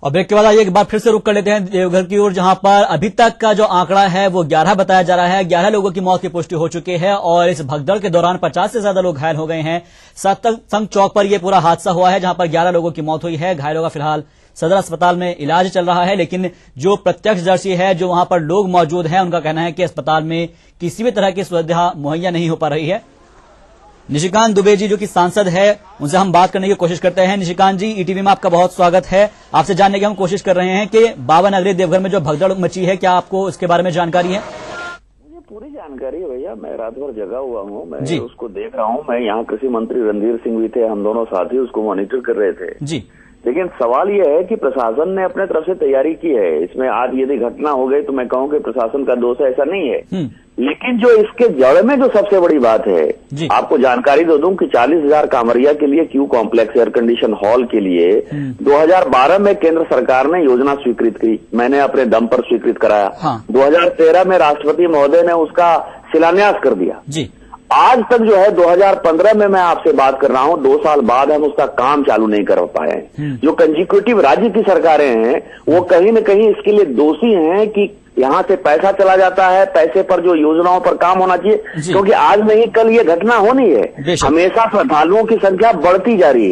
और ब्रेक के बाद आइए एक बार फिर से रुक कर लेते हैं देवघर की ओर, जहां पर अभी तक का जो आंकड़ा है वो 11 बताया जा रहा है। 11 लोगों की मौत की पुष्टि हो चुकी है और इस भगदड़ के दौरान 50 से ज्यादा लोग घायल हो गए हैं। सत्संग चौक पर यह पूरा हादसा हुआ है, जहां पर 11 लोगों की मौत हुई है। घायलों का फिलहाल सदर अस्पताल में इलाज चल रहा है, लेकिन जो प्रत्यक्षदर्शी है, जो वहां पर लोग मौजूद हैं, उनका कहना है कि अस्पताल में किसी भी तरह की सुविधा मुहैया नहीं हो पा रही है। निशिकांत दुबे जी जो कि सांसद है, उनसे हम बात करने की कोशिश करते हैं। निशिकांत जी, ईटीवी में आपका बहुत स्वागत है। आपसे जानने की हम कोशिश कर रहे हैं कि बाबा नगरी देवघर में जो भगदड़ मची है, क्या आपको इसके बारे में जानकारी है? मुझे पूरी जानकारी है भैया, मैं रात भर जगा हुआ हूँ, मैं उसको देख रहा हूँ। मैं यहाँ कृषि मंत्री रणधीर सिंह भी थे, हम दोनों साथी उसको मॉनिटर कर रहे थे जी। लेकिन सवाल यह है कि प्रशासन ने अपने तरफ से तैयारी की है। इसमें आज यदि घटना हो गई तो मैं कहूँ कि प्रशासन का दोष है, ऐसा नहीं है। लेकिन जो इसके जड़ में जो सबसे बड़ी बात है, आपको जानकारी दे दूं कि 40,000 कांवरिया के लिए Q complex air condition hall के लिए 2012 में केंद्र सरकार ने योजना स्वीकृत की, मैंने अपने दम पर स्वीकृत कराया। 2013 में राष्ट्रपति महोदय ने उसका शिलान्यास कर दिया जी। आज तक जो है 2015 में मैं आपसे बात कर रहा हूं, 2 साल बाद हम उसका काम चालू नहीं कर पाए। जो कंजिक्यूटिव राज्य की सरकारें हैं वो कहीं न कहीं इसके लिए दोषी हैं कि यहाँ से पैसा चला जाता है, पैसे पर जो योजनाओं पर काम होना चाहिए, क्योंकि आज नहीं कल ये घटना होनी है। हमेशा श्रद्धालुओं की संख्या बढ़ती जा रही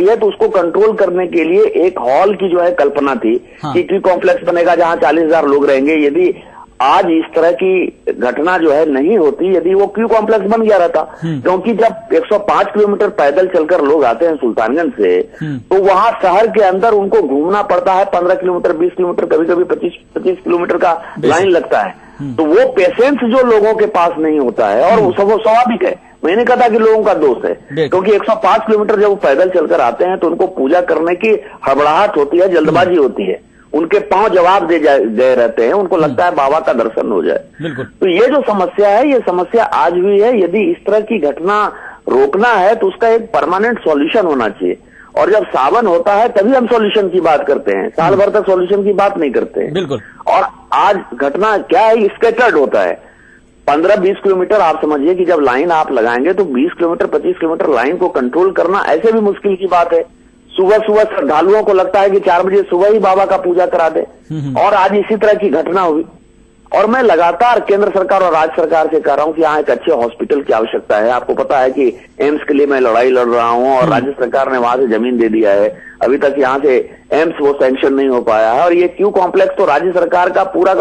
है, तो उसको कंट्रोल करने के लिए एक हॉल की जो है कल्पना थी कि क्यू कॉम्प्लेक्स बनेगा जहाँ 40,000 लोग रहेंगे। यदि आज इस तरह की घटना जो है नहीं होती, यदि वो क्यू कॉम्प्लेक्स बन गया रहता, क्योंकि जब 105 किलोमीटर पैदल चलकर लोग आते हैं सुल्तानगंज से, तो वहां शहर के अंदर उनको घूमना पड़ता है 15 किलोमीटर, 20 किलोमीटर, कभी कभी 25 किलोमीटर का लाइन लगता है। तो वो पेशेंस जो लोगों के पास नहीं होता है, और वो स्वाभाविक है, मैंने कहा था कि लोगों का दोष है, क्योंकि 105 किलोमीटर जब वो पैदल चलकर आते हैं तो उनको पूजा करने की हड़बड़ाहट होती है, जल्दबाजी होती है, उनके पांव जवाब दे रहते हैं, उनको लगता है बाबा का दर्शन हो जाए। तो ये जो समस्या है, ये समस्या आज भी है। यदि इस तरह की घटना रोकना है तो उसका एक परमानेंट सॉल्यूशन होना चाहिए, और जब सावन होता है तभी हम सॉल्यूशन की बात करते हैं, साल भर तक सॉल्यूशन की बात नहीं करते हैं। बिल्कुल। और आज घटना क्या है, स्कैटर्ड होता है। 15-20 किलोमीटर आप समझिए कि जब लाइन आप लगाएंगे तो 20 किलोमीटर 25 किलोमीटर लाइन को कंट्रोल करना ऐसे भी मुश्किल की बात है। सुबह सुबह श्रद्धालुओं को लगता है कि 4 बजे सुबह ही बाबा का पूजा करा दे, और आज इसी तरह की घटना हुई। और मैं लगातार केंद्र सरकार और राज्य सरकार से कह रहा हूं कि यहाँ एक अच्छे हॉस्पिटल की आवश्यकता है। आपको पता है कि एम्स के लिए मैं लड़ाई लड़ रहा हूं, और राज्य सरकार ने वहां से जमीन दे दिया है, अभी तक यहाँ से एम्स वो सैंक्शन नहीं हो पाया है। और ये क्यू कॉम्प्लेक्स तो राज्य सरकार का पूरा,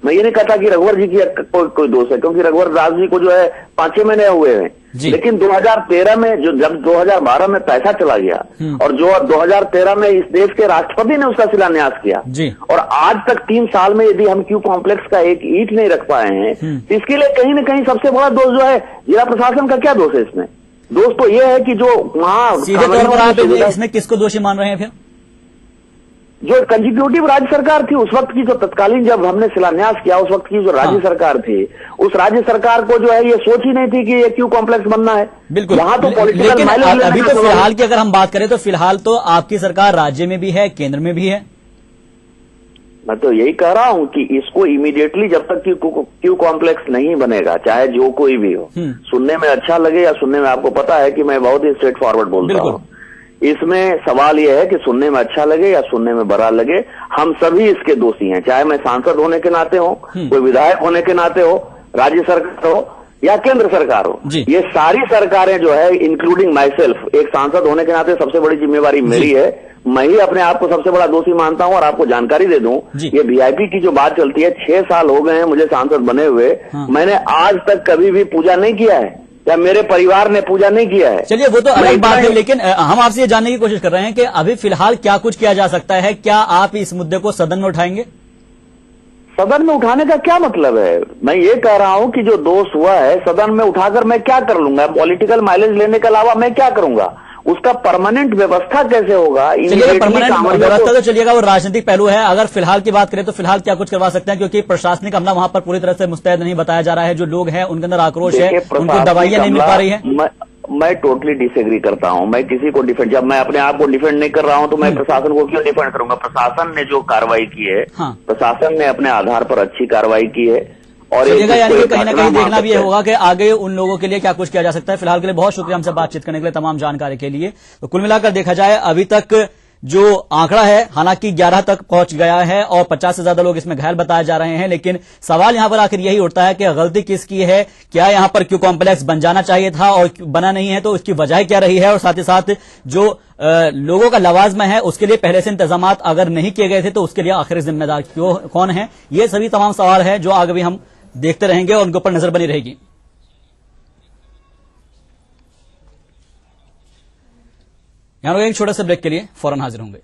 मैं ये नहीं कहता कि रघुवर जी की कोई दोष है, क्योंकि रघुवर दास जी को जो है 5-6 महीने हुए हैं, लेकिन 2013 में जब 2012 में पैसा चला गया, और जो 2013 में इस देश के राष्ट्रपति ने उसका शिलान्यास किया, और आज तक 3 साल में यदि हम क्यू कॉम्प्लेक्स का एक ईंट नहीं रख पाए हैं, तो इसके लिए कहीं न कहीं सबसे बड़ा दोष जो है जिला प्रशासन का। क्या दोष है इसमें? दोष तो ये है कि जो वहां सीधे तौर पर आप इसमें किसको दोषी मान रहे हैं फिर? जो कंजिक्यूटिव राज्य सरकार थी उस वक्त की, जो तत्कालीन जब हमने शिलान्यास किया उस वक्त की जो राज्य सरकार थी, उस राज्य सरकार को जो है ये सोच ही नहीं थी कि ये क्यू कॉम्प्लेक्स बनना है। बिल्कुल। यहाँ तो पॉलिटिकल माइलेज अभी तो फिलहाल की अगर हम बात करें तो फिलहाल तो आपकी सरकार राज्य में भी है, केंद्र में भी है। मैं तो यही कह रहा हूं कि इसको इमीडिएटली जब तक क्यू कॉम्प्लेक्स नहीं बनेगा, चाहे जो कोई भी हो, सुनने में अच्छा लगे या सुनने में, आपको पता है कि मैं बहुत ही स्ट्रेट फॉरवर्ड बोलता हूं, इसमें सवाल यह है कि सुनने में अच्छा लगे या सुनने में बुरा लगे, हम सभी इसके दोषी हैं। चाहे मैं सांसद होने के नाते हो, कोई विधायक होने के नाते हो, राज्य सरकार हो या केंद्र सरकार हो, ये सारी सरकारें जो है इंक्लूडिंग माई सेल्फ, एक सांसद होने के नाते सबसे बड़ी जिम्मेवारी मेरी है। मैं ही अपने आप को सबसे बड़ा दोषी मानता हूं। और आपको जानकारी दे दूं, ये वीआईपी की जो बात चलती है, 6 साल हो गए हैं मुझे सांसद बने हुए, मैंने आज तक कभी भी पूजा नहीं किया है, या मेरे परिवार ने पूजा नहीं किया है। चलिए वो तो अलग बात है, लेकिन हम आपसे ये जानने की कोशिश कर रहे हैं कि अभी फिलहाल क्या कुछ किया जा सकता है। क्या आप इस मुद्दे को सदन में उठाएंगे? सदन में उठाने का क्या मतलब है? मैं ये कह रहा हूं कि जो दोष हुआ है सदन में उठाकर मैं क्या कर लूंगा? पॉलिटिकल माइलेज लेने के अलावा मैं क्या करूंगा? उसका परमानेंट व्यवस्था कैसे होगा? परमानेंट व्यवस्था तो चलिएगा, वो राजनीतिक पहलू है। अगर फिलहाल की बात करें तो फिलहाल क्या कुछ करवा सकते हैं, क्योंकि प्रशासनिक अमला वहां पर पूरी तरह से मुस्तैद नहीं बताया जा रहा है। जो लोग हैं उनके अंदर आक्रोश है, उनको दवाइयां नहीं मिल पा रही है। मैं टोटली डिसएग्री करता हूं। मैं किसी को डिफेंड, जब मैं अपने आप को डिफेंड नहीं कर रहा हूं तो मैं प्रशासन को क्यों डिफेंड करूंगा? प्रशासन ने जो कार्रवाई की है, प्रशासन ने अपने आधार पर अच्छी कार्रवाई की है, और यानी कि कहीं ना कहीं देखना भी होगा कि आगे उन लोगों के लिए क्या कुछ किया जा सकता है। फिलहाल के लिए बहुत शुक्रिया हमसे बातचीत करने के लिए, तमाम जानकारी के लिए। तो कुल मिलाकर देखा जाए अभी तक जो आंकड़ा है हालांकि 11 तक पहुंच गया है और 50 से ज्यादा लोग इसमें घायल बताए जा रहे हैं, लेकिन सवाल यहां पर आखिर यही उठता है कि गलती किसकी है? क्या यहां पर क्यू कॉम्प्लेक्स बन जाना चाहिए था और बना नहीं है तो उसकी वजह क्या रही है? और साथ ही साथ जो लोगों का लवाजमा है उसके लिए पहले से इंतजाम अगर नहीं किए गए थे तो उसके लिए आखिर जिम्मेदार कौन है? ये सभी तमाम सवाल है जो आगे भी हम देखते रहेंगे और उनके ऊपर नजर बनी रहेगी। यहां एक छोटे से ब्रेक के लिए फौरन हाजिर होंगे।